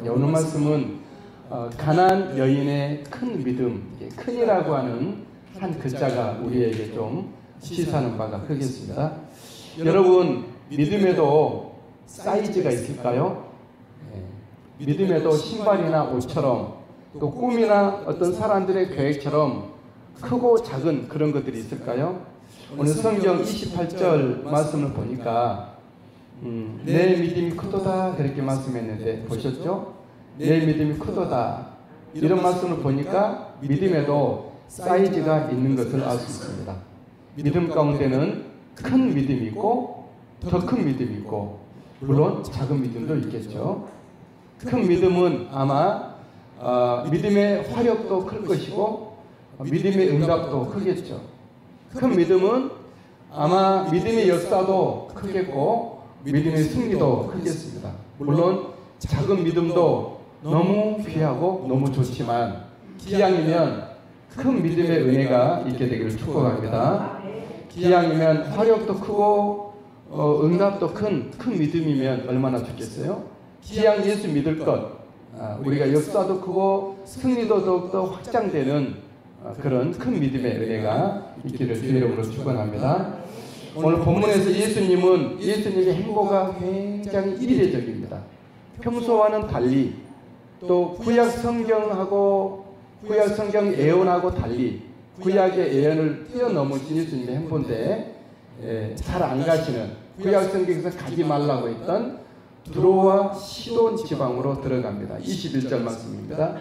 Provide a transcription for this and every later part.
오늘 말씀은 가나안 여인의 큰 믿음, 큰이라고 하는 한 글자가 우리에게 좀 시사하는 바가 크겠습니다. 여러분, 믿음에도 사이즈가 있을까요? 믿음에도 신발이나 옷처럼 또 꿈이나 어떤 사람들의 계획처럼 크고 작은 그런 것들이 있을까요? 오늘 성경 28절 말씀을 보니까 내 믿음이 크도다 그렇게 말씀했는데 보셨죠? 내 믿음이 크도다 이런 말씀을 보니까 믿음에도 사이즈가 있는 것을 알 수 있습니다. 믿음 가운데는 큰 믿음이 있고 더 큰 믿음이 있고 물론 작은 믿음도 있겠죠. 큰 믿음은 아마 믿음의 화력도 클 것이고 믿음의 응답도 크겠죠. 큰 믿음은 아마 믿음의 역사도 크겠고 믿음의 승리도 크겠습니다. 물론 작은 믿음도 너무 귀하고 너무 좋지만 기왕이면 큰 믿음의 은혜가 있게 되기를 축복합니다. 기왕이면 화력도 크고 응답도 큰 믿음이면 얼마나 좋겠어요? 기왕 예수 믿을 것 우리가 역사도 크고 승리도 더욱더 확장되는 그런 큰 믿음의 은혜가 있기를 주의 이름으로 축원합니다. 오늘 본문에서 예수님의 행보가 굉장히 이례적입니다. 평소와는 달리 또 구약 성경 예언하고 달리 구약의 예언을 뛰어넘으신 예수님의 행보인데 잘 안 가시는 구약 성경에서 가지 말라고 했던 두로와 시돈 지방으로 들어갑니다. 21절 말씀입니다.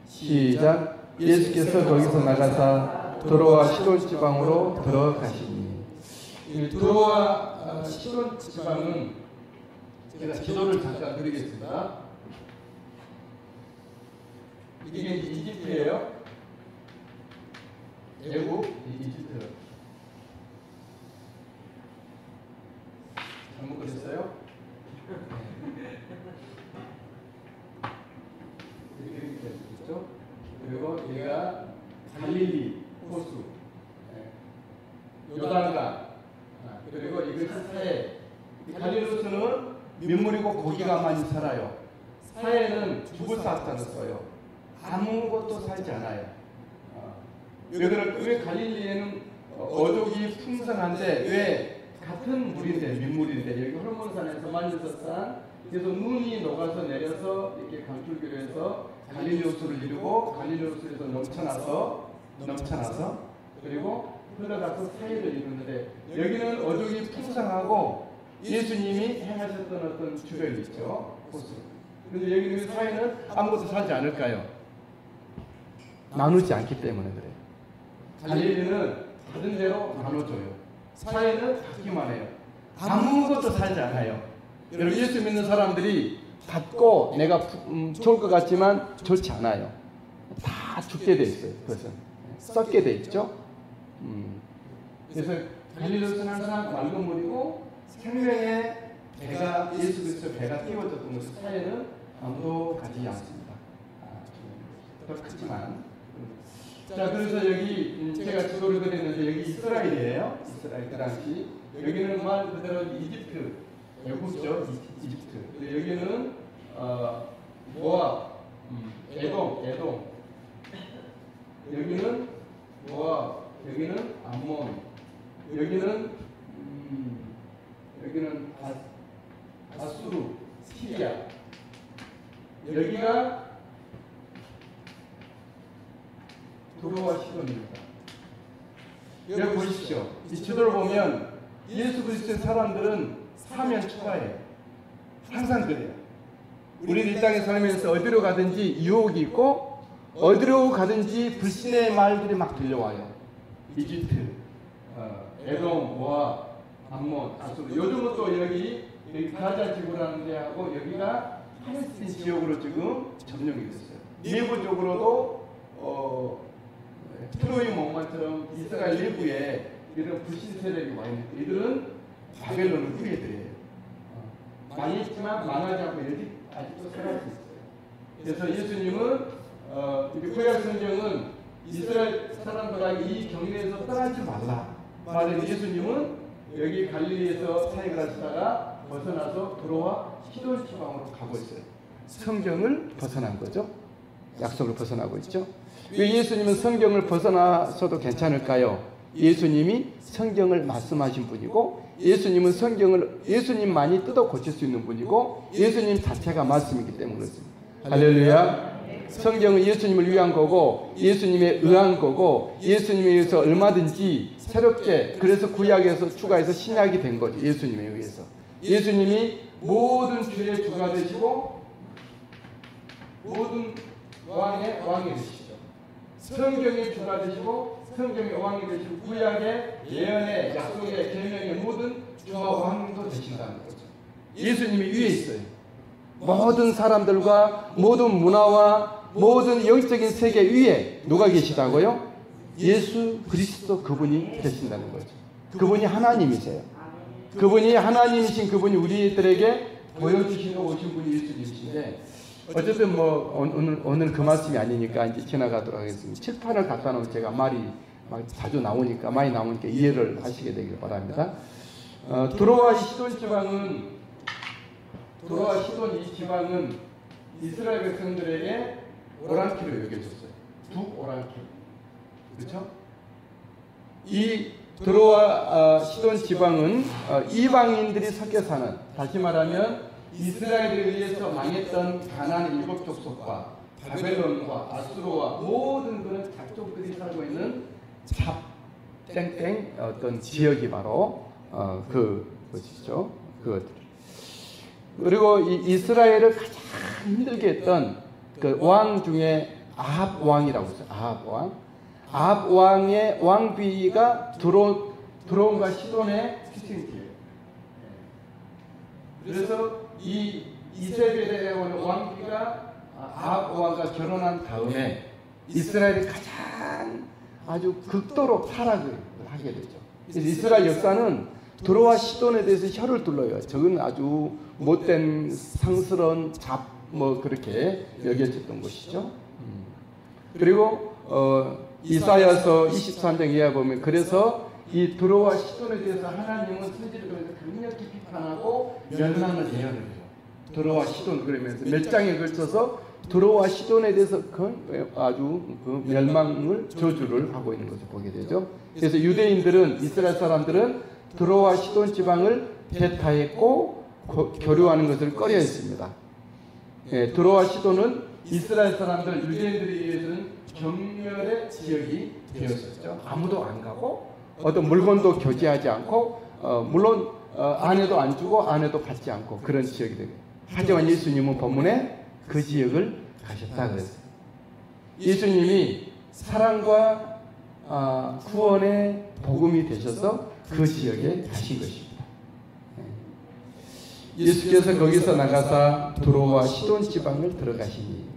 시작. 예수께서 거기서 나가사 두로와 시돈 지방으로 들어가시니. 두로와 시돈 지방은 제가 지도를 잠깐 드리겠습니다. 이게 이집트예요. 애국 이집트. 잘못 그렸어요? 이렇게 됐죠? 그리고 얘가 갈릴리 호수, 요단강, 그리고 이것이 사해. 갈릴리 호수는 민물이고 고기가 많이 살아요. 사해는 죽을 싹다는 써요. 아무것도 살지 않아요. 왜 갈릴리에는 어족이 풍성한데 왜 같은 물인데 민물인데 여기 홀몬산에서 말리서산 그래서 눈이 녹아서 내려서 이렇게 강줄기로 해서 갈릴리 호수를 이루고 갈릴리 호수에서 넘쳐나서 그리고 흘러가서 사해를 이루는데 여기는 어족이 풍성하고 예수님이 행하셨던 어떤 주변이 있죠. 호수. 그런데 여기는 사해는 아무것도 살지 않을까요? 나누지 않기 때문에 그래요. 갈릴리는 다른 데로 나눠줘요. 사해는 받기만 해요. 아무것도 살지 않아요. 여러분 예수 믿는 사람들이 받고 내가 좋을 것 같지만 좋지 않아요. 다 죽게 돼 있어요. 그것은 썩게 돼 있죠. 그래서 갈릴리는 항상 맑은 물이고 생명의 배가 예수 그리스도의 배가 띄워졌던 것을 사해는 아무도 가지 않습니다. 더 크지만 자 그래서 여기 제가 지도를 그렸는데 여기 이스라엘이에요. 이스라엘 그 당시 여기는 말 그대로 이집트 애국죠. 이집트 여기는 모압 에돔 여기는 모압 여기는 암몬 여기는 아수르 시리아 여기가 두로와 시돈입니다. 여기 보십시오. 이 지도를 보면 예수 그리스도의 사람들은 사면 초과해요. 항상 그래요. 우리는 이 땅에 살면서 어디로 가든지 유혹이 있고 어디로 가든지 불신의 말들이 막 들려와요. 이집트, 에돔, 모압, 암몬, 아수르. 요즘은 또 여기 가자 지구라는 데하고 여기가 팔레스틴 지역으로 지금 점령이 됐어요. 내부적으로도 트로이 목마처럼 이스라엘 내부에 이런 불신 세력이 와 있는데 이들은 바벨론을 후예들이에요. 망했지만 망하지 않고 아직도 살아있어요. 그래서 예수님은 구약 성경은 이스라엘 사람들에게 이 경계에서 떠나지 말라 말하는 예수님은 여기 갈릴리에서 사역을 하시다가 벗어나서 두로와 시돈 지방으로 가고 있어요. 성경을 벗어난 거죠. 약속을 벗어나고 있죠. 왜 예수님은 성경을 벗어나서도 괜찮을까요? 예수님이 성경을 말씀하신 분이고, 예수님만이 뜯어 고칠 수 있는 분이고, 예수님 자체가 말씀이기 때문에 그렇습니다. 할렐루야. 성경은 예수님을 위한 거고, 예수님에 의한 거고, 예수님에 의해서 얼마든지 새롭게, 그래서 구약에서 추가해서 신약이 된 거죠. 예수님에 의해서. 예수님이 모든 주의 주가 되시고 모든 왕의 왕이 되시죠. 성경의 주가 되시고 성경의 왕이 되시고 구약의 예언의 약속의 계명의 모든 주와 왕도 되신다는 거죠. 예수님이 위에 있어요. 모든 사람들과 모든 문화와 모든 영적인 세계 위에 누가 계시다고요? 예수 그리스도 그분이 계신다는 거죠. 그분이 하나님이세요. 그분이 하나님이신 그분이 우리들에게 보여주시고 오신 분이 예수님이신데, 어쨌든 오늘 그 말씀이 아니니까 이제 지나가도록 하겠습니다. 칠판을 갖다 놓으면 제가 말이 막 자주 나오니까, 많이 나오니까 이해를 하시게 되길 바랍니다. 두로와 시돈 이 지방은 이스라엘 백성들에게 오랑키로 여겨졌어요. 두 오랑키. 그렇죠? 이 두로와 시돈 지방은 이방인들이 섞여 사는, 다시 말하면 이스라엘에 의해서 망했던 가나안 일곱 족속과 바벨론과 아수르와 모든 그런 작족들이 살고 있는 땡땡 어떤 지역이 바로 그것이죠. 그리고 이 이스라엘을 가장 힘들게 했던 그 왕 중에 아합 왕이라고 있어요. 아합 왕의 왕비가 드론과 시돈의 출생지예요. 그래서 이 이세벨이라는 왕비가 아합 왕과 결혼한 다음에 이스라엘이 가장 아주 극도로 타락을 하게 되죠. 그래서 이스라엘 역사는 드로와 시돈에 대해서 혀를 둘러요. 저건 아주 못된 상스러운 그렇게 여겨졌던 것이죠. 그리고 이사야서 23장 이하에 보면, 그래서 이 드로와 시돈에 대해서 하나님은 선지를 통해서 강력히 비판하고 멸망을 예언을 해요. 드로와 시돈 그러면서 몇 장에 걸쳐서 드로와 시돈에 대해서 아주 멸망을 저주를 하고 있는 것을 보게 되죠. 그래서 유대인들은, 이스라엘 사람들은 드로와 시돈 지방을 배타했고 교류하는 것을 꺼려했습니다. 드로와 시돈은 이스라엘 사람들, 유대인들에 의해서는 경멸의 지역이 되었었죠. 아무도 안 가고 어떤 물건도 교제하지 않고 물론 아내도 안 주고 아내도 받지 않고 그런 지역이 되고, 하지만 예수님은 본문에 그 지역을 가셨다 그랬어요. 예수님이 사랑과 구원의 복음이 되셔서 그 지역에 가신 것입니다. 예수께서 거기서 나가사 두로와 시돈 지방을 들어가시니,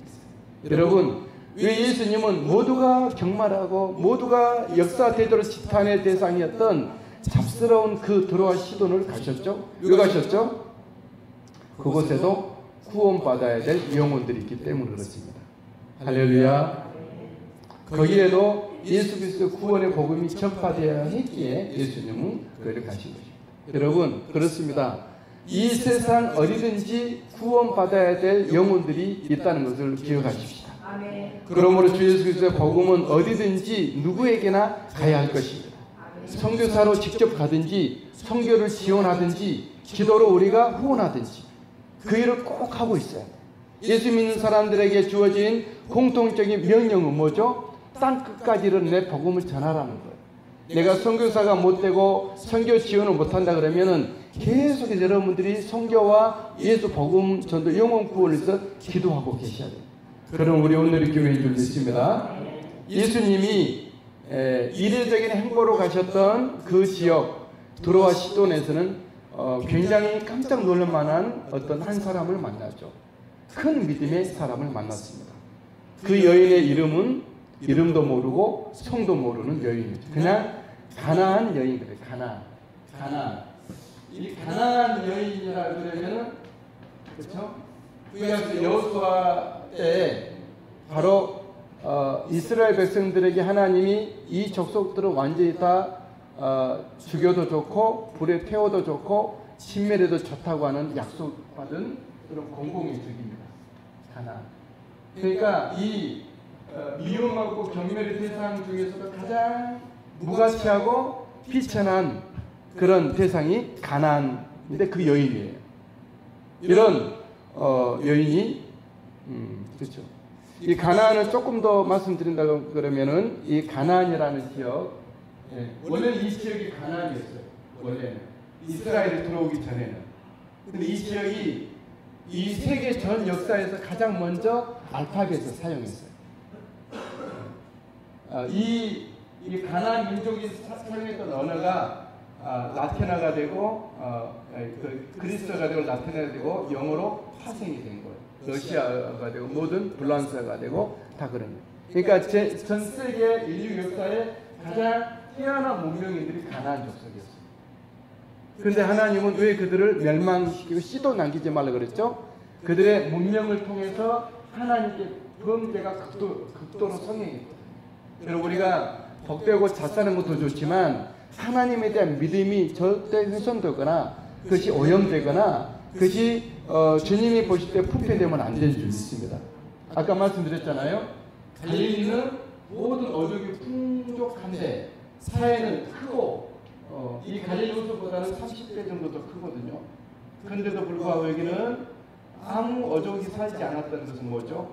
여러분, 왜 예수님은 모두가 경멸하고 모두가 역사 대대로 지탄의 대상이었던 잡스러운 그 두로와 시돈을 가셨죠? 왜 가셨죠? 그곳에도 구원받아야 될 영혼들이 있기 때문에 그렇습니다. 할렐루야. 거기에도 예수 그리스도 구원의 복음이 전파되어야 했기에 예수님은 거기를 가신 것입니다. 여러분, 그렇습니다. 이 세상 어디든지 구원받아야 될 영혼들이 있다는 것을 기억하십시다. 그러므로 주 예수 그리스도의 복음은 어디든지 누구에게나 가야 할 것입니다. 선교사로 직접 가든지 선교를 지원하든지 기도로 우리가 후원하든지 그 일을 꼭 하고 있어요. 예수 믿는 사람들에게 주어진 공통적인 명령은 뭐죠? 땅 끝까지는 내 복음을 전하라는 거예요. 내가 선교사가 못되고 선교 지원을 못한다 그러면은 계속해서 여러분들이 선교와 예수 복음 전도 영혼 구원을 위해서 기도하고 계셔야 돼요. 그럼 우리 오늘의 교회인 줄 믿습니다. 예수님이 이례적인 행보로 가셨던 그 지역 두로와 시돈에서는 굉장히 깜짝 놀랄 만한 어떤 한 사람을 만나죠. 큰 믿음의 사람을 만났습니다. 그 여인의 이름도 모르고 성도 모르는 여인이죠. 그냥 가나안 여인 그래요. 가나안. 이 가나안 여인이라 그러면은, 그렇죠? 구약에서 여호수아 때 바로 이스라엘 백성들에게 하나님이 이 족속들을 완전히 다 죽여도 좋고 불에 태워도 좋고 침멸해도 좋다고 하는 약속받은 그런 공공의 적입니다. 가나안. 그러니까 이 미움하고 경멸의 대상 중에서도 가장 무가치하고 비천한 그런 대상이 가나안인데 그 여인이에요. 이런 여인이 그렇죠. 이 가나안을 조금 더 말씀드린다고 그러면은 이 가나안이라는 지역, 원래는 이 지역이 가나안이었어요. 원래는 이스라엘이 들어오기 전에는. 근데 이 지역이 이 세계 전 역사에서 가장 먼저 알파벳을 사용했어요. 이 가나안 민족이 사용했던 언어가 라틴어가 되고 그리스어가 되고 라틴어가 되고 영어로 파생이 된 거예요. 러시아가 되고 모든 불란서가 되고 다 그런 거예요. 그러니까 전 세계 인류 역사에 가장 뛰어난 문명인들이 가나안 족속이었어요. 그런데 하나님은 왜 그들을 멸망시키고 씨도 남기지 말라 그랬죠? 그들의 문명을 통해서 하나님께 범죄가 극도로 성행했거든요. 여러분, 우리가 복되고 잘 사는 것도 좋지만 하나님에 대한 믿음이 절대 훼손되거나 그것이 오염되거나 그것이 주님이 보실 때 부패되면 안 되는 줄 믿습니다. 아까 말씀드렸잖아요. 갈릴리는 모든 어족이 풍족한데 사회는 크고 이 갈릴리 호수보다는 30배 정도 더 크거든요. 그런데도 불구하고 여기는 아무 어족이 살지 않았다는 것은 뭐죠?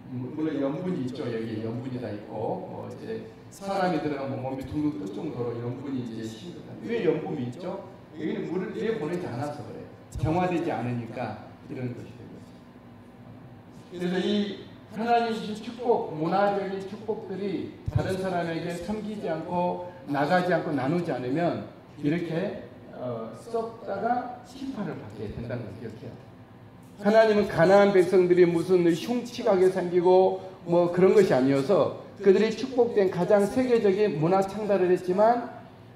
물론 염분이 있죠. 여기 염분이 다 있고 이제 사람이 들어가면 몸이 둥둥 뜰 정도로 염분이 이제 심각한. 왜 염분이 있죠? 여기는 물을 내 보내지 않아서 그래요. 정화되지 않으니까 이런 것이 된 거죠. 그래서 이 하나님 주신 축복, 문화적인 축복들이 다른 사람에게 섬기지 않고 나가지 않고 나누지 않으면 이렇게 썩다가 심판을 받게 된다는 걸 기억해요. 하나님은 가나안 백성들이 무슨 흉측하게 생기고 뭐 그런 것이 아니어서 그들이 축복된 가장 세계적인 문화 창달을 했지만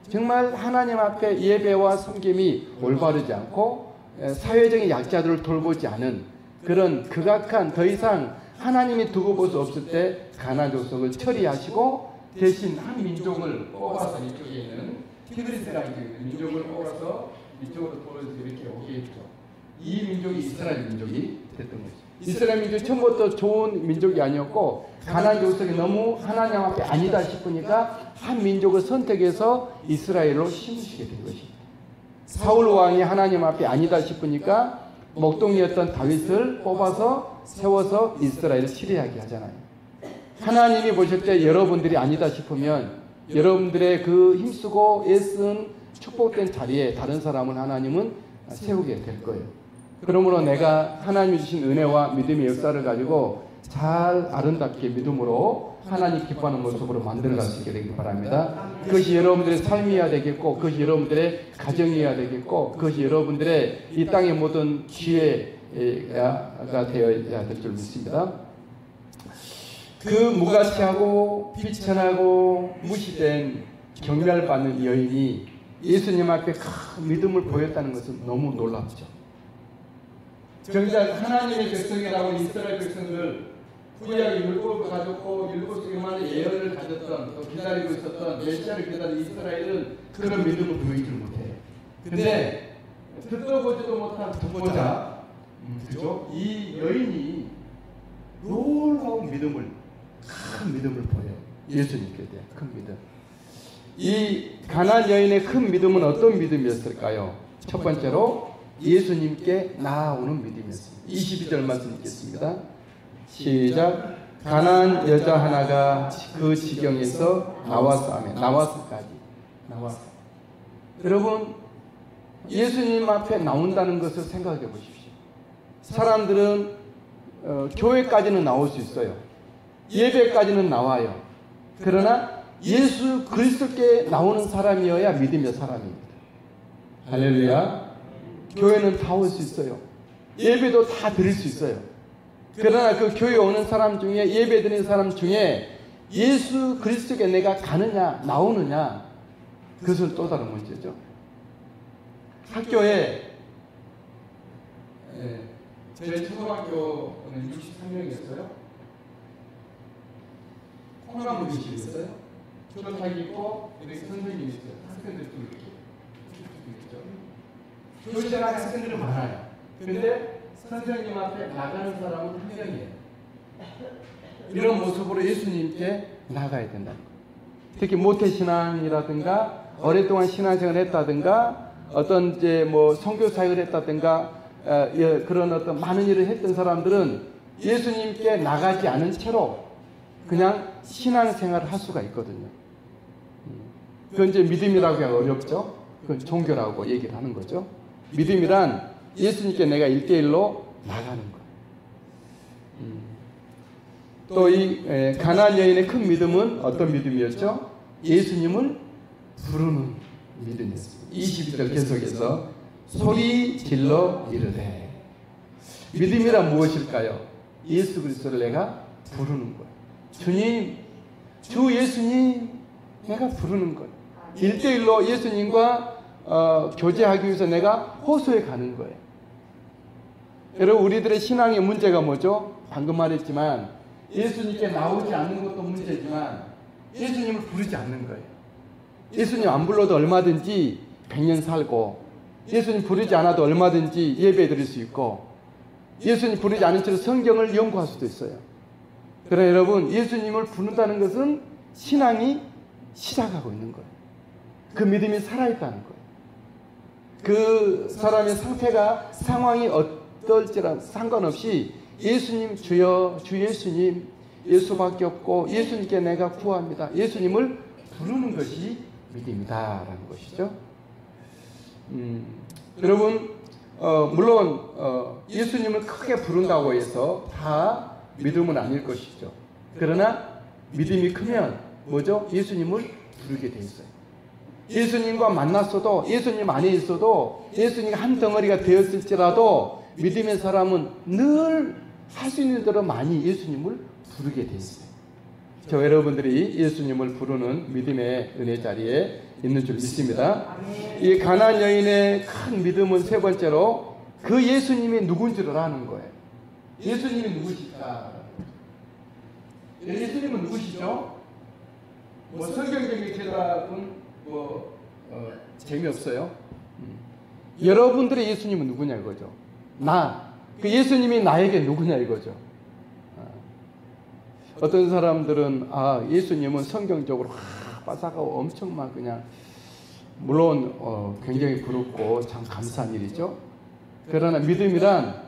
정말 하나님 앞에 예배와 섬김이 올바르지 않고 사회적인 약자들을 돌보지 않은 그런 극악한, 더 이상 하나님이 두고 볼 수 없을 때 가나안 족속을 처리하시고 대신 한 민족을 뽑아서 이쪽에 있는 티그리스라는 민족을 뽑아서 이쪽으로 돌아서 이렇게 오게 했죠. 이 민족이 이스라엘 민족이 됐던 거죠. 이스라엘 민족이 처음부터 좋은 민족이 아니었고 가나안 족속이 너무 하나님 앞에 아니다 싶으니까 한 민족을 선택해서 이스라엘로 심으시게 된 것입니다. 사울 왕이 하나님 앞에 아니다 싶으니까 목동이었던 다윗을 뽑아서 세워서 이스라엘을 치리하게 하잖아요. 하나님이 보실 때 여러분들이 아니다 싶으면 여러분들의 그 힘쓰고 애쓴 축복된 자리에 다른 사람을 하나님은 세우게 될 거예요. 그러므로 내가 하나님이 주신 은혜와 믿음의 역사를 가지고 잘 아름답게 믿음으로 하나님 기뻐하는 모습으로 만들어갈 수 있게 되길 바랍니다. 그것이 여러분들의 삶이어야 되겠고 그것이 여러분들의 가정이어야 되겠고 그것이 여러분들의 이 땅의 모든 기회가 되어야 될 줄 믿습니다. 그 무가치하고 비천하고 무시된 경멸받는 여인이 예수님 앞에 큰 믿음을 보였다는 것은 너무 놀랍죠. 정작 하나님의 백성이라고 이스라엘 백성들 구약의 율법을 가졌고 율법 속에만 예언을 가졌던 또 기다리고 있었던 메시아를 기다리는 이스라엘은 그런 믿음을 보이지 못해요. 근데 듣도 보지도 못한 독보자 그죠? 이 여인이 놀라운 믿음을 큰 믿음을 보여요. 예수님께 대한 큰 믿음. 이 가나안 여인의 큰 믿음은 어떤 믿음이었을까요? 첫 번째로 예수님께 나아오는 믿음이었습니다. 22절 말씀 읽겠습니다. 시작. 가나안 여자 하나가 그 지경에서 나와서 나와서까지 나와서. 여러분 예수님 앞에 나온다는 것을 생각해 보십시오. 사람들은 교회까지는 나올 수 있어요. 예배까지는 나와요. 그러나 예수 그리스도께 나오는 사람이어야 믿음의 사람입니다. 할렐루야. 교회는 다 올 수 있어요. 예배도 다 드릴 수 있어요. 그러나 그 교회 오는 사람 중에 예배 드리는 사람 중에 예수 그리스도께 내가 가느냐 나오느냐 그것은 또 다른 문제죠. 학교에 제 초등학교는 63명이었어요. 콩나물 교실이 있어요. 교탁이 있고 이렇게 선생님이 있어요. 학생들 좀 이렇게 교실 안에 학생들은 많아요. 근데 선생님한테 나가는 사람은 한 명이에요. 이런 모습으로 예수님께 나가야 된다. 특히 모태신앙이라든가 오랫동안 신앙생활을 했다든가 어떤 이제 뭐 선교 사역을 했다든가 그런 어떤 많은 일을 했던 사람들은 예수님께 나가지 않은 채로 그냥 신앙생활을 할 수가 있거든요. 그건 이제 믿음이라고 하기 어렵죠. 그건 종교라고 얘기를 하는 거죠. 믿음이란 예수님께 내가 1대1로 나가는 거예요. 또 이 가나안 여인의 큰 믿음은 어떤 믿음이었죠? 예수님을 부르는 믿음이었습니다. 22절 계속해서 소리 질러 이르되. 믿음이란 무엇일까요? 예수 그리스도를 내가 부르는 거예요. 주님, 주 예수님, 내가 부르는 거예요. 1대1로 예수님과 교제하기 위해서 내가 호소해 가는 거예요. 여러분, 우리들의 신앙의 문제가 뭐죠? 방금 말했지만 예수님께 나오지 않는 것도 문제지만 예수님을 부르지 않는 거예요. 예수님 안 불러도 얼마든지 100년 살고, 예수님 부르지 않아도 얼마든지 예배 드릴 수 있고, 예수님 부르지 않은 채로 성경을 연구할 수도 있어요. 그러나 여러분, 예수님을 부른다는 것은 신앙이 시작하고 있는 거예요. 그 믿음이 살아있다는 거예요. 그 사람의 상태가, 상황이 어떨지라 상관없이 예수님 주여, 주 예수님, 예수밖에 없고 예수님께 내가 구합니다. 예수님을 부르는 것이 믿음이다라는 것이죠. 여러분, 물론 예수님을 크게 부른다고 해서 다 믿음은 아닐 것이죠. 그러나 믿음이 크면 뭐죠? 예수님을 부르게 돼 있어요. 예수님과 만났어도, 예수님 안에 있어도, 예수님이 한 덩어리가 되었을지라도 믿음의 사람은 늘 할 수 있는 대로 많이 예수님을 부르게 돼 있어요. 저 여러분들이 예수님을 부르는 믿음의 은혜 자리에 있는 줄 믿습니다. 이 가나안 여인의 큰 믿음은 세 번째로 그 예수님이 누군지를 아는 거예요. 예수님이 누구실까? 예수님은 누구시죠? 뭐 성경적인 대답은 재미없어요. 여러분들의 예수님은 누구냐 이거죠. 그 예수님이 나에게 누구냐 이거죠. 어떤 사람들은 예수님은 성경적으로 빠삭하고 엄청 막 그냥, 물론 굉장히 부럽고 참 감사한 일이죠. 그러나 믿음이란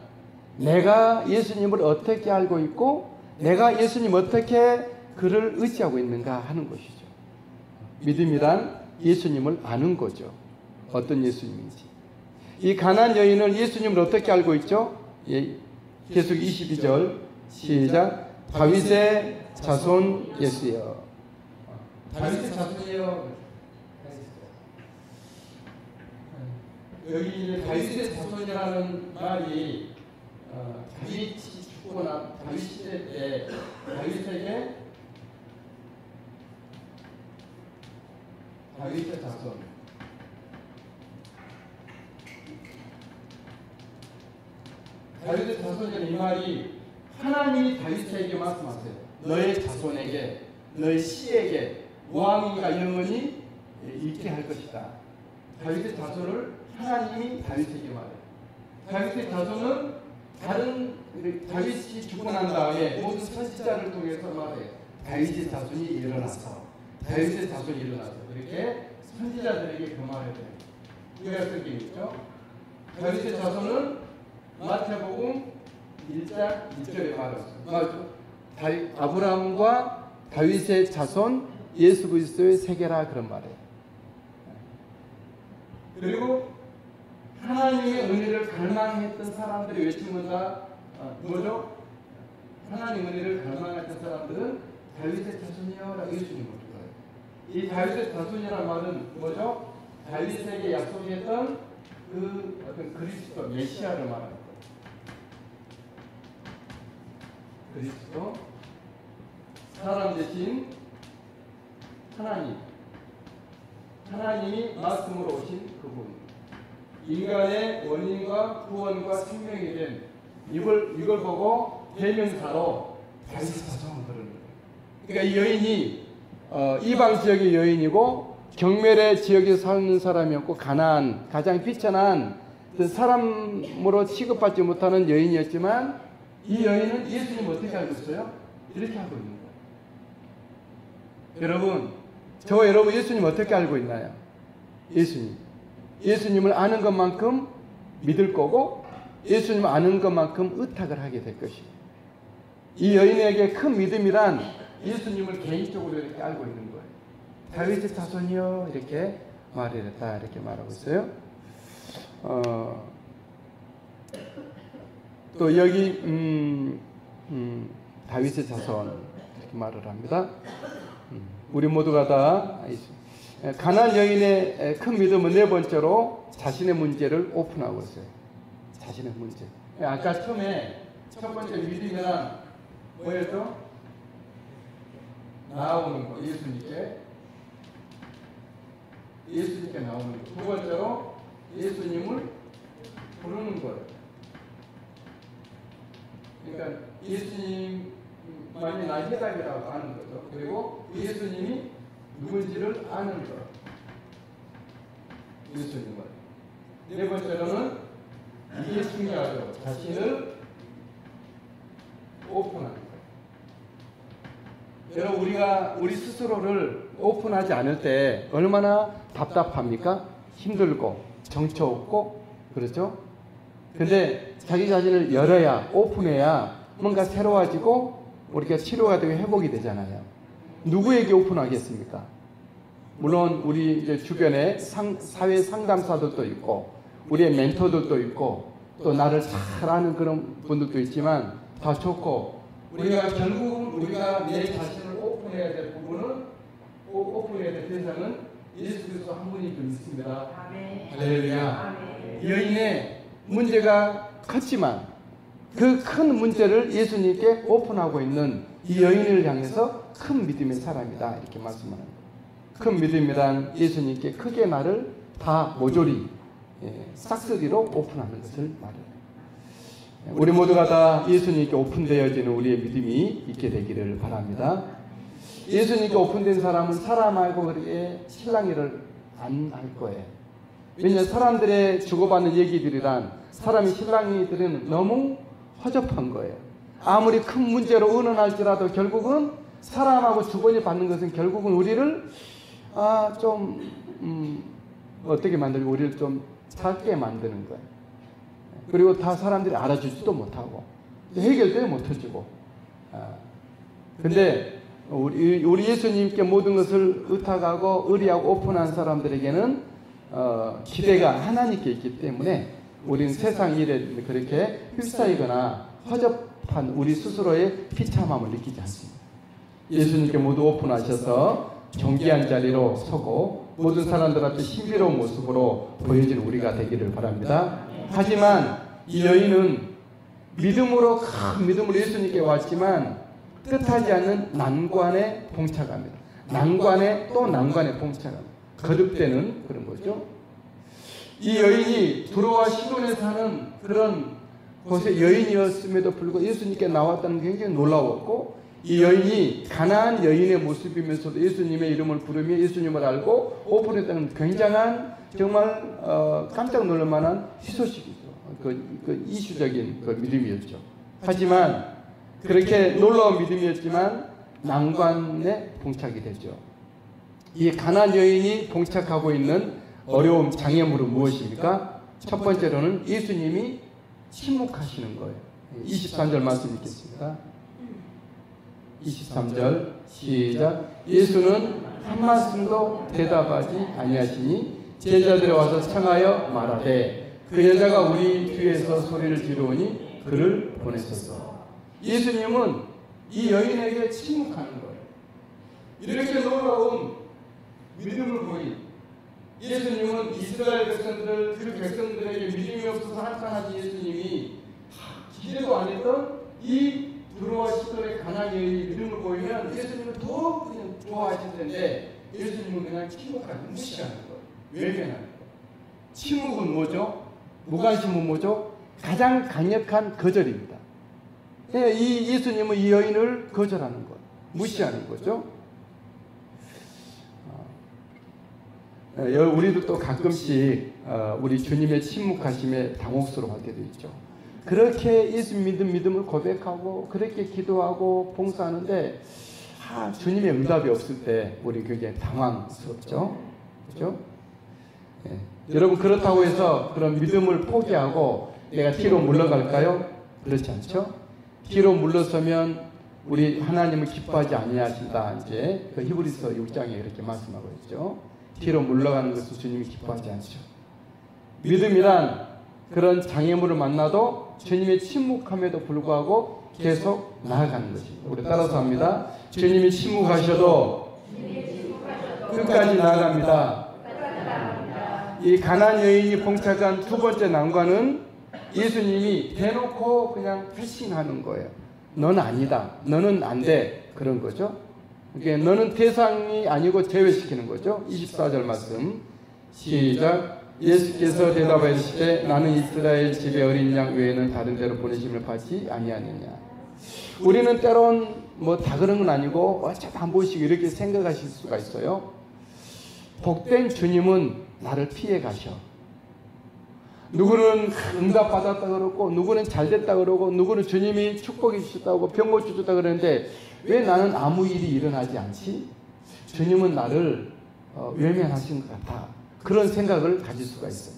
내가 예수님을 어떻게 알고 있고 내가 예수님 어떻게 그를 의지하고 있는가 하는 것이죠. 믿음이란 예수님을 아는 거죠. 어떤 예수님인지. 이 가나안 여인은 예수님을 어떻게 알고 있죠? 계속 22절 시작. 다윗의 자손 예수여. 다윗의 자손이여. 여기 이제 다윗의 자손이라는 말이 다윗이 죽고 난 다윗 시대 때 다윗의 자손. 다윗의 자손이라는 이 말이 하나님이 다윗에게 말씀하세요. 너의 자손에게, 너의 씨에게 왕위가 영원히 있게 할 것이다. 다윗의 자손을 하나님이 다윗에게 말해요. 다윗의 자손은 다윗이 죽고 난 다음에 모든 선지자를 통해서 말해요. 다윗의 자손이 일어나서, 다윗의 자손이 일어나서, 이렇게 선지자들에게 그 말을 해요. 우리가 쓴 게 있죠. 다윗의 자손은 마태복음 1장 1절에 말했어요. 아브라함과 다윗의 자손 예수 그리스도의 세계라, 그런 말이에요. 그리고 하나님의 은혜를 갈망했던 사람들이 외치는 다 뭐죠? 하나님 은혜를 갈망했던 사람들은 다윗의 자손이여라고 예수님을 불러요. 이 다윗의 자손이라는 말은 뭐죠? 다윗에게 약속했던 그 어떤 그리스도 메시아를 말하는 거예요. 그리스도, 사람 대신 하나님이 말씀으로 오신 그분, 인간의 원인과 구원과 생명이 된 이걸 보고 대명사로 다윗의 자손을 부르는 거예요. 그러니까 이 여인이 이방 지역의 여인이고 경멸의 지역에 사는 사람이었고, 가나안, 가장 비천한 사람으로 취급받지 못하는 여인이었지만 이 여인은 예수님 어떻게 알고 있어요? 이렇게 알고 있는 거예요. 여러분, 저와 여러분 예수님 어떻게 알고 있나요? 예수님을 아는 것만큼 믿을 거고 예수님을 아는 것만큼 의탁을 하게 될 것이에요. 이 여인에게 큰 믿음이란 예수님을 개인적으로 이렇게 알고 있는 거예요. 다윗의 자손이요 이렇게 말했다 이렇게 말하고 있어요. 또 여기 다윗의 자손 이렇게 말을 합니다. 우리 모두가 다 가나안 여인의 큰 믿음은 네 번째로 자신의 문제를 오픈하고 있어요. 자신의 문제. 아까 처음에 첫 번째 믿음이란 뭐였죠? 나오는 거, 예수님께 나오는 거. 두 번째로 예수님을 부르는 거예요. 그러니까 예수님만이 나의 해답이라고 하는 거죠. 그리고 예수님이 누군지를 아는 거. 예수님을. 네 번째로는 이게 중요하죠. 자신을 오픈하는 거예요. 여러분, 우리 스스로를 오픈하지 않을 때 얼마나 답답합니까? 힘들고 정처 없고 그렇죠? 근데 자기 자신을 열어야, 오픈해야 뭔가 새로워지고 우리가 치료가 되고 회복이 되잖아요. 누구에게 오픈하겠습니까? 물론 우리 이제 주변에 사회 상담사들도 있고 우리의 멘토들도 있고 또 나를 잘 아는 그런 분들도 있지만 다 좋고 결국은 우리가 내 자신을 오픈해야 될 부분은 오픈해야 될 대상은 예수 그리스도 한 분이 좀 있습니다. 할렐루야. 여인의 문제가 컸지만 그 큰 문제를 예수님께 오픈하고 있는 이 여인을 향해서 큰 믿음의 사람이다 이렇게 말씀하는 거예요. 큰 믿음이란 예수님께 크게 나를 다 모조리 싹쓸이로 오픈하는 것을 말해요. 우리 모두가 다 예수님께 오픈되어지는 우리의 믿음이 있게 되기를 바랍니다. 예수님께 오픈된 사람은 사람하고 그렇게 실랑이를 안 할 거예요. 왜냐하면 사람들의 주고받는 얘기들이란 사람이 실랑이들은 너무 허접한 거예요. 아무리 큰 문제로 의논할지라도 결국은 사람하고 주거니 받는 것은 결국은 우리를 어떻게 만들고 우리를 좀 작게 만드는 거예요. 그리고 다 사람들이 알아주지도 못하고 해결도 못해주고. 근데 우리 예수님께 모든 것을 의탁하고 의리하고 오픈한 사람들에게는 기대가 하나님께 있기 때문에 우리는 세상 일에 그렇게 휩싸이거나 허접한 우리 스스로의 비참함을 느끼지 않습니다. 예수님께 모두 오픈하셔서 존귀한 자리로 서고 모든 사람들 앞에 신비로운 모습으로 보여지는 우리가 되기를 바랍니다. 하지만 이 여인은 믿음으로 큰 믿음으로 예수님께 왔지만 뜻하지 않는 난관에 봉착합니다. 난관에 또 난관에 봉착합니다. 거듭되는 그런 거죠. 이 여인이 두로와 시돈에 사는 그런 곳의 여인이었음에도 불구하고 예수님께 나왔다는 게 굉장히 놀라웠고 이 여인이 가나안 여인의 모습이면서도 예수님의 이름을 부르며 예수님을 알고 오픈했다는 굉장한 정말 깜짝 놀랄 만한 희소식이죠. 그 이슈적인 그 믿음이었죠. 하지만 그렇게 놀라운 믿음이었지만 난관에 봉착이 되죠. 이 가나안 여인이 봉착하고 있는 어려움 장애물은 무엇입니까? 첫 번째로는 예수님이 침묵하시는 거예요. 23절 말씀 읽겠습니다. 23절 시작. 예수는 한 말씀도 대답하지 아니하시니 제자들이 와서 청하여 말하되 그 여자가 우리 뒤에서 소리를 지르오니 그를 보내소서. 예수님은 이 여인에게 침묵하는 거예요. 이렇게 놀라운 믿음을 보인 예수님은 이스라엘 백성들 그 백성들에게 믿음이 없어서 한탄하신 예수님이 기대도 안 했던 이 두로와 시돈의 가나안 여인이 믿음을 보이면 예수님은 더 그냥 좋아하실 텐데 예수님은 그냥 침묵하고 무시하는 거예요. 외면하는 거예요. 침묵은 뭐죠? 무관심은 뭐죠? 가장 강력한 거절입니다. 이 예수님은 이 여인을 거절하는 거예요. 무시하는 거죠. 우리도 또 가끔씩 우리 주님의 침묵하심에 당혹스러워할 때도 있죠. 그렇게 예수 믿음을 고백하고 그렇게 기도하고 봉사하는데 주님의 응답이 없을 때 우리 그게 당황스럽죠. 그렇죠? 여러분 그렇다고 해서 그런 믿음을 포기하고 내가 뒤로 물러갈까요? 그렇지 않죠? 뒤로 물러서면 우리 하나님을 기뻐하지 아니하신다. 이제 그 히브리서 6장에 이렇게 말씀하고 있죠. 뒤로 물러가는 것을 주님이 기뻐하지 않죠. 믿음이란 그런 장애물을 만나도 주님의 침묵함에도 불구하고 계속 나아가는 것입니다. 우리 따라서 합니다. 주님이 침묵하셔도 끝까지 나아갑니다. 이 가나안 여인이 봉착한 두 번째 난관은 예수님이 대놓고 그냥 패싱하는 거예요. 너는 아니다. 너는 안 돼. 그런 거죠. 그러니까 너는 대상이 아니고 제외시키는 거죠. 24절 말씀 시작. 예수께서 대답하시되 나는 이스라엘 집의 어린 양 외에는 다른 데로 보내심을 받지 아니하느냐. 우리는 때론 뭐 다 그런 건 아니고 어차피 한 번씩 이렇게 생각하실 수가 있어요. 복된 주님은 나를 피해 가셔. 누구는 응답 받았다 그러고 누구는 잘 됐다 그러고 누구는 주님이 축복해 주셨다고 병 고쳐줬다 그러는데 왜 나는 아무 일이 일어나지 않지? 주님은 나를 외면하신 것 같아. 그런 생각을 가질 수가 있어요.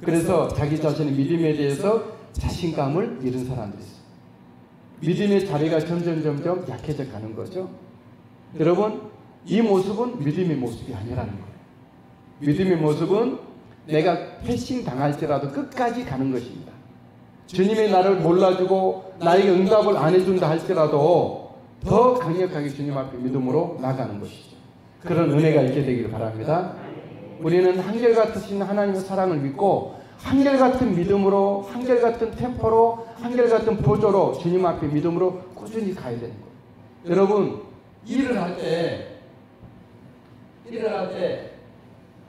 그래서 자기 자신의 믿음에 대해서 자신감을 잃은 사람들이 있어요. 믿음의 자리가 점점 약해져 가는 거죠. 여러분 이 모습은 믿음의 모습이 아니라는 거예요. 믿음의 모습은 내가 패싱 당할지라도 끝까지 가는 것입니다. 주님이 나를 몰라주고 나에게 응답을 안 해준다 할지라도 더 강력하게 주님 앞에 믿음으로 나가는 것이죠. 그런 은혜가 있게 되기를 바랍니다. 우리는 한결같으신 하나님의 사랑을 믿고 한결같은 믿음으로 한결같은 템포로 한결같은 보조로 주님 앞에 믿음으로 꾸준히 가야 되는 거예요. 여러분 일을 할 때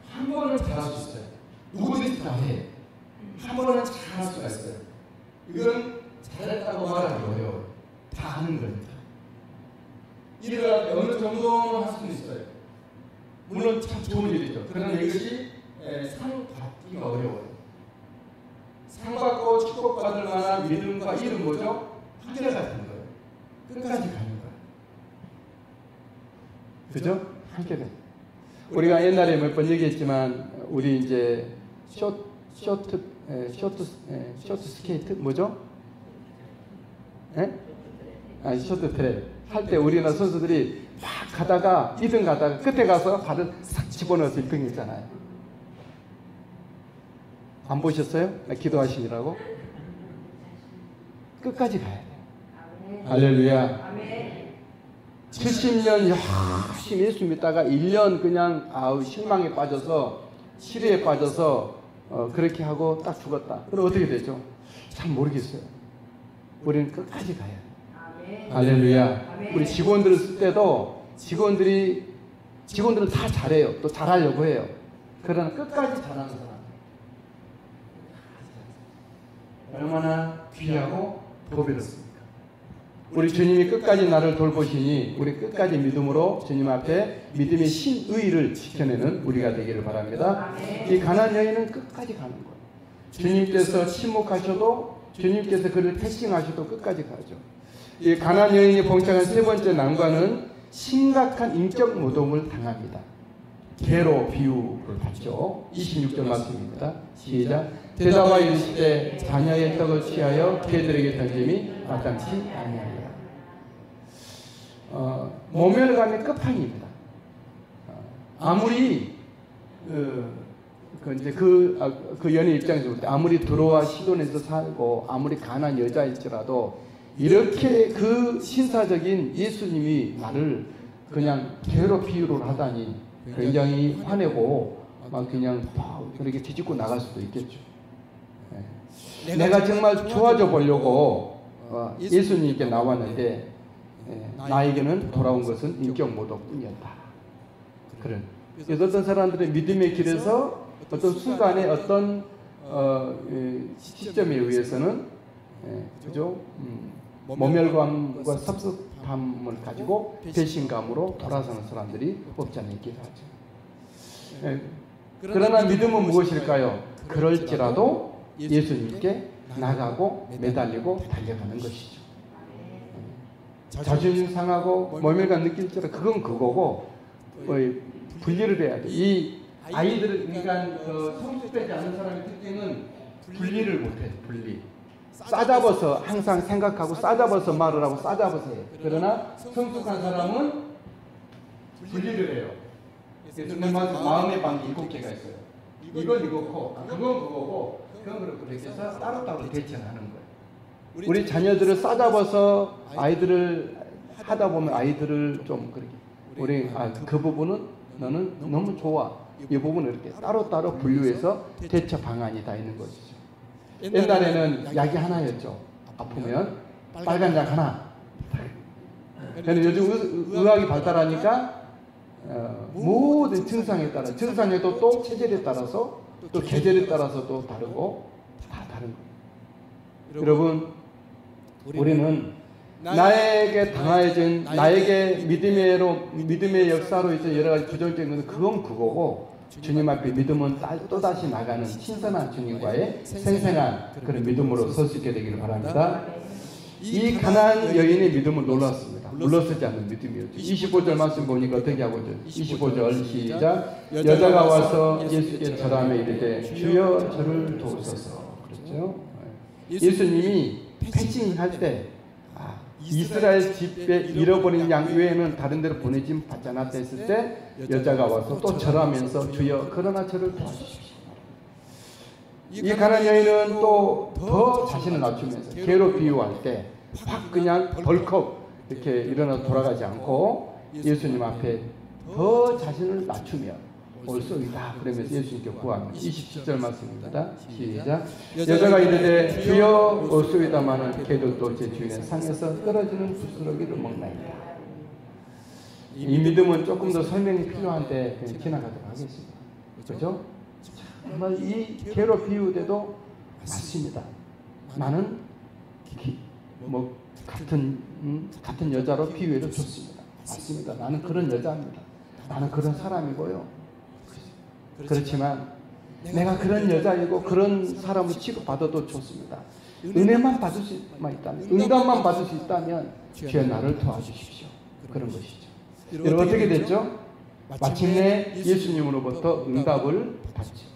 한 번은 잘할 수 있어요. 누구든지 다 해. 한 번은 잘할 수가 있어요. 이건 잘했다고 말하기 어려워요. 다 아는 거니까. 일을 할 때 어느 정도는 할 수는 있어요. 물론 참 좋은 일이죠. 그러나 이것이 상 받기가 어려워요. 상 받고 축복받을 만한 믿음과 일은 뭐죠? 한결같은 거예요. 끝까지 가는 거예요. 그죠? 한결같은. 우리가 옛날에 몇 번 얘기했지만 우리 이제 쇼트 스케이트 뭐죠? 쇼트 트랙 할 때 우리나라 선수들이 막 가다가 2등 가다가 끝에 가서 발을 싹 집어넣어서 1등 했잖아요. 안 보셨어요? 기도하시느라고? 끝까지 가야 돼요. 할렐루야. 70년 열심히 예수 믿다가 1년 그냥 실망에 빠져서 시리에 빠져서 그렇게 하고 딱 죽었다. 그럼 어떻게 되죠? 잘 모르겠어요. 우리는 끝까지 가야 돼요. 할렐루야. 우리 직원들을 쓸 때도 직원들은 다 잘해요. 또 잘하려고 해요. 그러나 끝까지 잘하는 사람. 얼마나 귀하고 보배롭습니까? 우리 주님이 끝까지 나를 돌보시니 우리 끝까지 믿음으로 주님 앞에 믿음의 신의를 지켜내는 우리가 되기를 바랍니다. 이 가나안 여인은 끝까지 가는 거예요. 주님께서 침묵하셔도 주님께서 그를 패싱하셔도 끝까지 가죠. 이 가나안 여인이 봉착한 세 번째 난관은 심각한 인격 노동을 당합니다. 개로 비유를 받죠. 26절 말씀입니다. 시작. 대답하여 이르시되 자녀의 떡을 취하여 개들에게 던짐이 마땅치 아니하리라. 모멸감의 끝판입니다. 아무리 그 연예 입장에서 볼 때 아무리 드로아 시돈에서 살고 아무리 가난한 여자일지라도 이렇게 그 신사적인 예수님이 나를 그냥 개로 비유를 하다니 굉장히 화내고 막 그냥 그렇게 뒤집고 나갈 수도 있겠죠. 내가 정말 좋아져 보려고 예수님께 나왔는데 나에게는 돌아온 것은 인격 모독뿐이었다. 그래서 어떤 사람들은 믿음의 길에서 어떤 순간에 어떤 시점에 의해서는 그죠? 모멸감과 섭섭함을 가지고 배신감으로 돌아서는 사람들이 없지 않아 있기도 하죠. 그러나 믿음은 무엇일까요? 그럴지라도 예수님께 나가고 매달리고 달려가는 것이죠. 자존심 상하고 모멸감 느낄지라 그건 그거고 분리를 해야 돼. 이 아이들 그러니까 성숙되지 않은 사람의 특징은 분리를 못해. 분리. 싸잡아서 항상 생각하고 싸잡아서 말을 하고 싸잡아서 해요. 그러나 성숙한 사람은 분리를 해요. 그래서 마음의 방이 7개가 있어요. 이건 이거고 그건 그거고 그건 그렇고 이렇게 해서 따로따로 대처를 하는 거예요. 우리 자녀들을 싸잡아서 아이들을 하다 보면 아이들을 좀 그렇게 우리 그 부분은 너는 너무 좋아. 이 부분을 이렇게 따로따로 분류해서 대처 방안이 다 있는 것이죠. 옛날에는 약이 하나였죠. 아프면 빨간 약 하나. 그런데 요즘 의학이 발달하니까 모든 증상에 따라 증상에도 또 체질에 따라서 또 계절에 따라서 또 다르고 다 다른 거예요. 여러분 우리는 나에게 당해진 나에게 믿음의 역사로 이제 여러 가지 부정적인 것은 그건 그거고 주님 앞에 믿음은 또다시 나가는 신선한 주님과의 생생한 그런 믿음으로 설 수 있게 되기를 바랍니다. 이 가나안 여인의 믿음은 놀랐습니다. 물러서지 않는 믿음이었죠. 25절 말씀 보니까 어떻게 하고 있죠? 25절 시작. 여자가 와서 예수께 절하며 이르되 주여 저를 도우소서. 그렇죠? 예수님이 패싱할 때 이스라엘 집에 잃어버린 양 외에는 다른 데로 보내지 받지 않았다 했을 때 여자가 와서 또 절하면서 주여 그러나 저를 도와주십시오. 이 가나안 여인은 또 더 자신을 낮추면서 개로 비유할 때 확 그냥 덜컥 이렇게 일어나서 돌아가지 않고 예수님 앞에 더 자신을 낮추며 올소이다 그러면서 예수님께 구합니다. 27절 말씀입니다. 시작. 여자가 이르되 주여 올소이다마는 개들도 제 주인의 상에서 떨어지는 부스러기를 먹나이다. 이 믿음은 조금 더 설명이 필요한데 그냥 지나가도록 하겠습니다. 그렇죠? 정말 이 개로 비유돼도 맞습니다. 나는 같은 여자로 비유해도 좋습니다. 맞습니다. 나는 그런 여자입니다. 나는 그런 사람이고요. 그렇지만 내가 그런 여자이고 그런 사람을 취급받아도 좋습니다. 은혜만 받을 수만 있다면, 응답만 받을 수 있다면 주여 나를 도와주십시오. 그런 것이죠. 여러분 어떻게 됐죠? 마침내 예수님으로부터 응답을 받죠.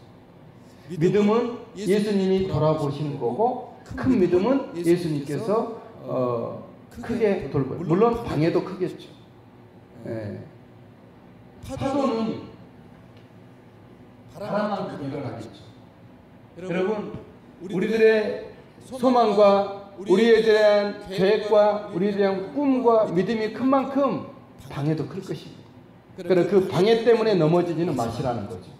믿음은 예수님이 돌아보시는 거고 큰 믿음은 예수님께서 크게 돌보요. 물론 방해도 크겠죠. 파도는 바람만큼 일어나겠죠. 여러분 우리들의 소망과 우리에 대한 계획과 우리에 대한 꿈과 믿음이 큰 만큼 방해도 클 것입니다. 그래서 그 방해 때문에 넘어지지는 마시라는 거죠.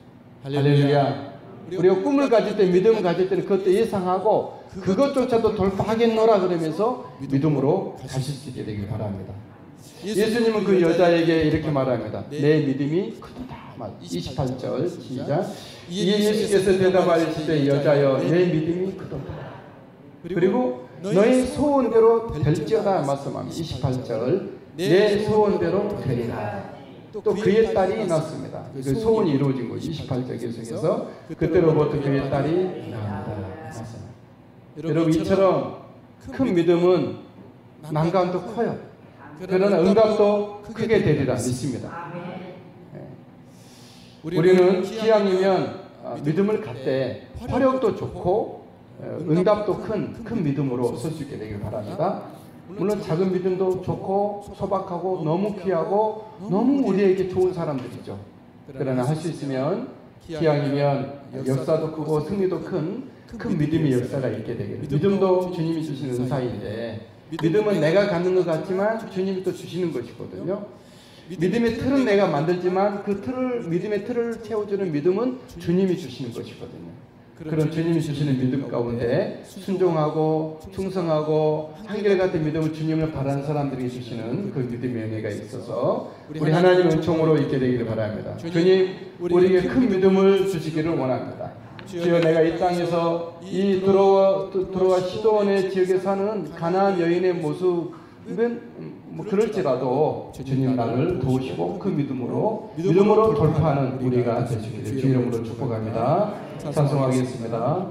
할렐루야. 우리가 꿈을 가질 때 믿음을 가질 때는 그것도 예상하고 그것조차도 돌파하겠노라 그러면서 믿음으로 가실 수 있게 되길 바랍니다. 예수님은 그 여자에게 이렇게 말합니다. 내 믿음이 크도다. 28절 시작. 이에 예수께서 대답하시되 여자여 내 믿음이 크도다. 그리고 너의 소원대로 될지어다 말씀합니다. 28절 내 소원대로 되리라. 또 그의 딸이 낳았습니다. 그 소원이 이루어진 거죠. 28절 계속해서 그때로부터 그의 딸이 낳았다. 여러분 이처럼 큰 믿음은 난관도 커요. 그러나 응답도 크게 되리라 믿습니다. 우리는 기왕이면 믿음을 갖되 화력도 좋고 응답도 큰 믿음으로 설 수 있게 되길 바랍니다. 물론 작은 믿음도 좋고 소박하고 너무 귀하고 너무 우리에게 좋은 사람들이죠. 그러나 할 수 있으면 기왕이면 역사도 크고 승리도 큰 믿음의 역사가 있게 되기를. 믿음도 주님이 주시는 은사인데 믿음은 내가 갖는 것 같지만 주님이 또 주시는 것이거든요. 믿음의 틀은 내가 만들지만 그 믿음의 틀을 채워주는 믿음은 주님이 주시는 것이거든요. 그런 주님이 주시는 믿음 가운데 순종하고 충성하고 한결같은 믿음을 주님을 바라는 사람들이 주시는 그 믿음의 은혜가 있어서 우리 하나님 은총으로 있게 되기를 바랍니다. 주님 우리에게 큰 믿음을 주시기를 원합니다. 주여 내가 이 땅에서 이 들어와 시도원의 지역에 사는 가나안 여인의 모습 뭐 그럴지라도 주님 나를 도우시고 그 믿음으로 돌파하는 우리가 되시기를 주 이름으로 축복합니다. 찬송하겠습니다.